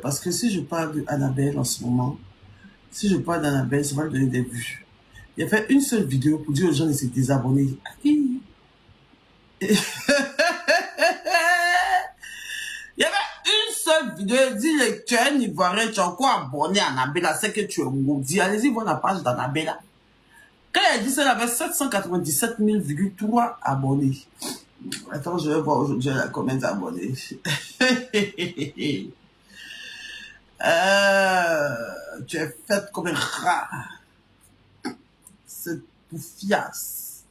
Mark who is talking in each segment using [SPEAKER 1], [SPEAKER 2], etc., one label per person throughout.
[SPEAKER 1] Parce que si je parle d'Annabelle en ce moment, si je parle d'Annabelle, ça va lui donner des vues. Il a fait une seule vidéo pour dire aux gens de se désabonner. Il y avait une seule vidéo, il dit, tu es un Ivoirien, tu es encore abonné à Annabelle, c'est que tu es maudit. Allez-y voir la page d'Annabelle. Quand il a dit ça, il avait 797 000,3 abonnés. Attends, je vais voir aujourd'hui combien d'abonnés. Tu es faite comme un rat. C'est poufiasse.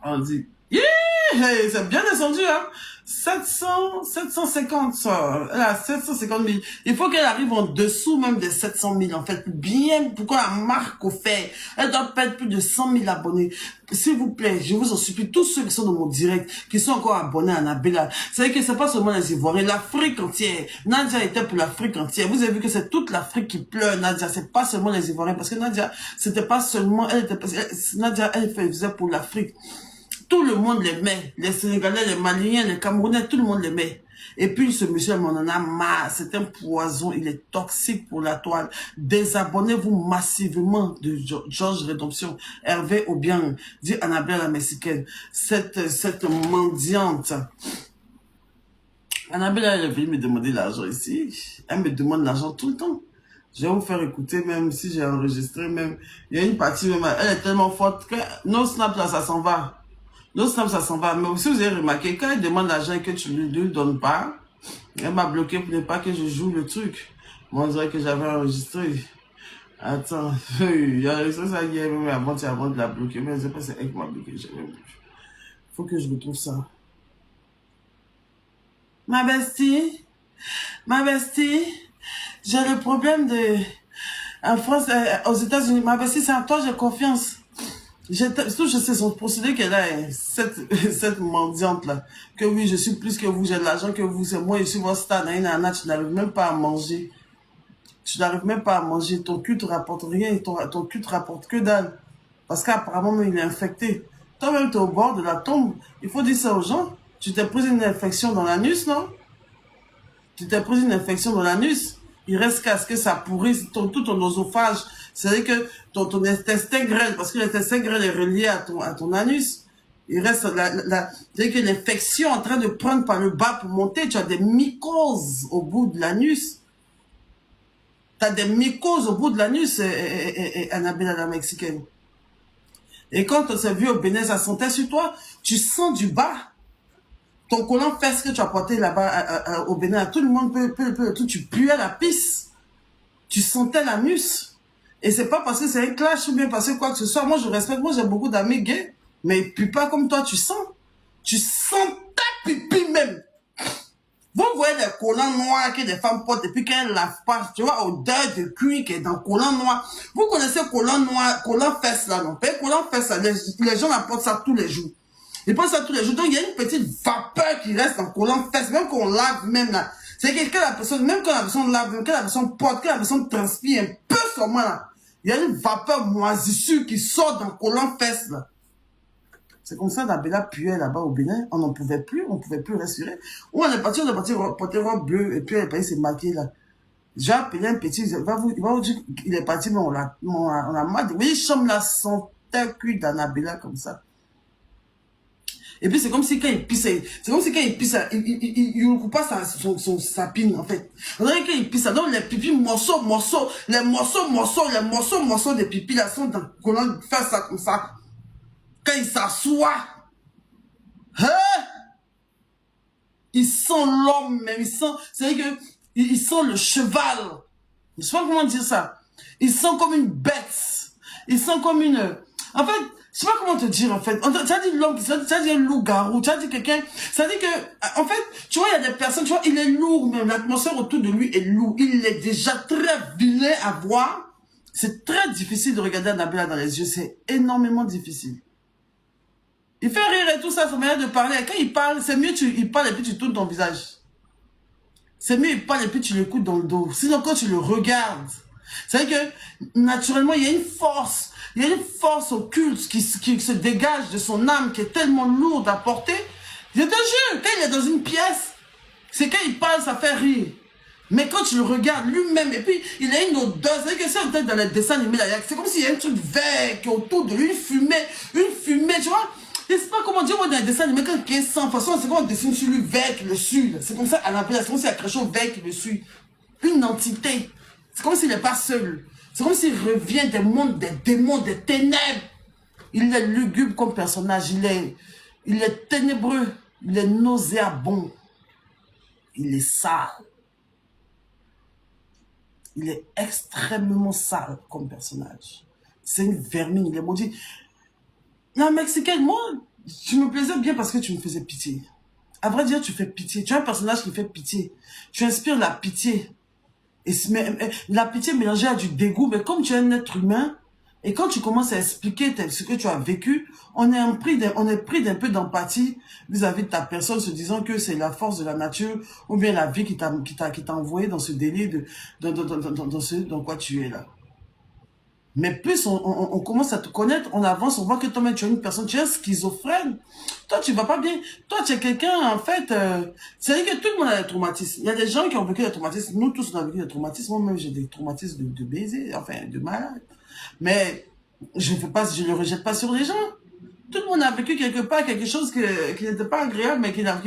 [SPEAKER 1] On dit, hey, c'est bien descendu, hein. 750, ça. Elle a 750 000. Il faut qu'elle arrive en dessous même des 700 000, en fait. Bien, pourquoi la marque au fait? Elle doit perdre plus de 100 000 abonnés. S'il vous plaît, je vous en supplie, tous ceux qui sont dans mon direct, qui sont encore abonnés à Annabella, c'est que c'est pas seulement les Ivoiriens, l'Afrique entière. Nadia était pour l'Afrique entière. Vous avez vu que c'est toute l'Afrique qui pleure, Nadia. C'est pas seulement les Ivoiriens, parce que Nadia, c'était pas seulement, Nadia, elle faisait pour l'Afrique. Tout le monde l'aimait. Les Sénégalais, les Maliens, les Camerounais, tout le monde l'aimait. Et puis, ce monsieur, on en a marre. C'est un poison. Il est toxique pour la toile. Désabonnez-vous massivement de Georges Rédemption. Hervé Obiang, dit Annabelle la Mexicaine. Cette mendiante. Annabelle, elle est venue me demander l'argent ici. Elle me demande l'argent tout le temps. Je vais vous faire écouter, même si j'ai enregistré, même. Il y a une partie, même, elle est tellement forte que nos snaps, là, ça s'en va. Non, ça s'en va. Mais aussi, vous avez remarqué, quand elle demande l'argent et que tu ne lui donnes pas, elle m'a bloqué pour ne pas que je joue le truc. Moi, on dirait que j'avais enregistré. Attends, il y a enregistré ça hier, même avant de la bloquer. Mais je sais pas si c'est elle qui m'a bloqué. Il faut que je retrouve ça. Ma bestie, j'ai le problème de... En France, aux États-Unis, ma bestie, c'est en toi, j'ai confiance. Surtout, je sais son procédé qu'elle a, cette mendiante-là. Que oui, je suis plus que vous, j'ai de l'argent que vous, c'est moi, je suis votre star, tu n'arrives même pas à manger. Tu n'arrives même pas à manger. Ton cul te rapporte rien, ton cul te rapporte que dalle. Parce qu'apparemment, il est infecté. Toi-même, tu es au bord de la tombe. Il faut dire ça aux gens. Tu t'es pris une infection dans l'anus, non? Tu t'es pris une infection dans l'anus. Il reste qu'à ce que ça pourrisse tout ton oesophage. C'est-à-dire que ton intestin grêle, parce que l'intestin grêle est relié à ton anus. Il reste c'est-à-dire que l'infection est en train de prendre par le bas pour monter. Tu as des mycoses au bout de l'anus. Tu as des mycoses au bout de l'anus, Annabelle la Mexicaine. Et quand on s'est vu au Bénin, ça sentait sur toi, tu sens du bas. Ton collant fait ce que tu as porté là-bas au Bénin. Tout le monde tu puais la pisse. Tu sentais l'anus. Et c'est pas parce que c'est un clash ou bien parce que quoi que ce soit. Moi, je respecte. Moi, j'ai beaucoup d'amis gays. Mais ils puent pas comme toi, tu sens. Tu sens ta pipi même. Vous voyez des collants noirs que des femmes portent et puis qu'elles lavent pas. Tu vois, odeur de cuir qui est dans collant noir. Vous connaissez collant noir, collant fesse là, non? Collant fesse là, les gens apportent ça tous les jours. Ils portent ça tous les jours. Donc, il y a une petite vapeur qui reste dans collant fesse, même qu'on lave même là. C'est que la personne, même quand la personne lave, même quand la personne porte, quand la personne transpire un peu seulement là, il y a une vapeur moisissure qui sort dans collant fesse là. C'est comme ça, Annabella puait là-bas au Bénin. On n'en pouvait plus, on ne pouvait plus respirer. Ou on est parti porter robe bleue, et puis elle est partie se maquiller là. J'ai appelé un petit, il va vous dire qu'il est parti, mais on a mal. Vous voyez, chambre là, sentait cul d'Annabella comme ça. Et puis c'est comme si quand il pisse, il ne coupe pas sa pine en fait. On dirait qu'il pisse, donc les pipis morceaux des pipis là sont dans colonne, faire ça comme ça. Quand il s'assoit, hein? Il sent l'homme même, c'est-à-dire que il sent le cheval. Je sais pas comment dire ça. Il sent comme une bête. Il sent comme une... En fait, je sais pas comment te dire en fait. Tu as dit l'homme, tu as dit un loup-garou, tu as dit quelqu'un... Ça dit que, en fait, tu vois, il y a des personnes, tu vois, il est lourd même. L'atmosphère autour de lui est lourd. Il est déjà très vilain à voir. C'est très difficile de regarder Annabella dans les yeux. C'est énormément difficile. Il fait rire et tout ça, son manière de parler. Quand il parle, c'est mieux, il parle et puis tu tournes ton visage. C'est mieux, il parle et puis tu l'écoutes dans le dos. Sinon, quand tu le regardes, c'est que, naturellement, il y a une force. Il y a une force occulte qui se dégage de son âme, qui est tellement lourde à porter. Je te jure, quand il est dans une pièce, C'est quand il parle, ça fait rire. Mais quand tu le regardes lui-même, et puis il a une odeur, c'est que c'est peut-être dans les dessins animés, c'est comme s'il y a un truc vert qui est autour de lui, une fumée, tu vois. Je sais pas comment dire, moi dans les dessins animés, quand quelqu'un sent, de toute façon, c'est comme on dessine sur lui vert qui le suit. C'est comme ça à l'impression, c'est comme s'il y a quelque chose vert qui le suit. Une entité. C'est comme s'il n'est pas seul. C'est comme s'il revient des mondes, des démons, des ténèbres. Il est lugubre comme personnage, il est ténébreux, il est nauséabond, il est sale. Il est extrêmement sale comme personnage. C'est une vermine, il est maudit. La Mexicaine, moi, tu me plaisais bien parce que tu me faisais pitié. À vrai dire, tu fais pitié. Tu es un personnage qui fait pitié. Tu inspires la pitié. La pitié mélangée à du dégoût, mais comme tu es un être humain, et quand tu commences à expliquer ce que tu as vécu, on est pris d'un peu d'empathie vis-à-vis de ta personne, se disant que c'est la force de la nature, ou bien la vie qui t'a envoyé dans ce délire, dans quoi tu es là. Mais plus on commence à te connaître, on avance, on voit que toi-même tu es une personne, tu es schizophrène. Toi, tu vas pas bien. Toi, tu es quelqu'un, en fait, c'est-à-dire que tout le monde a des traumatismes. Il y a des gens qui ont vécu des traumatismes. Nous tous, on a vécu des traumatismes. Moi-même, j'ai des traumatismes de baiser, enfin, de malade. Mais je ne le rejette pas sur les gens. Tout le monde a vécu quelque part quelque chose qui n'était pas agréable, mais qui n'a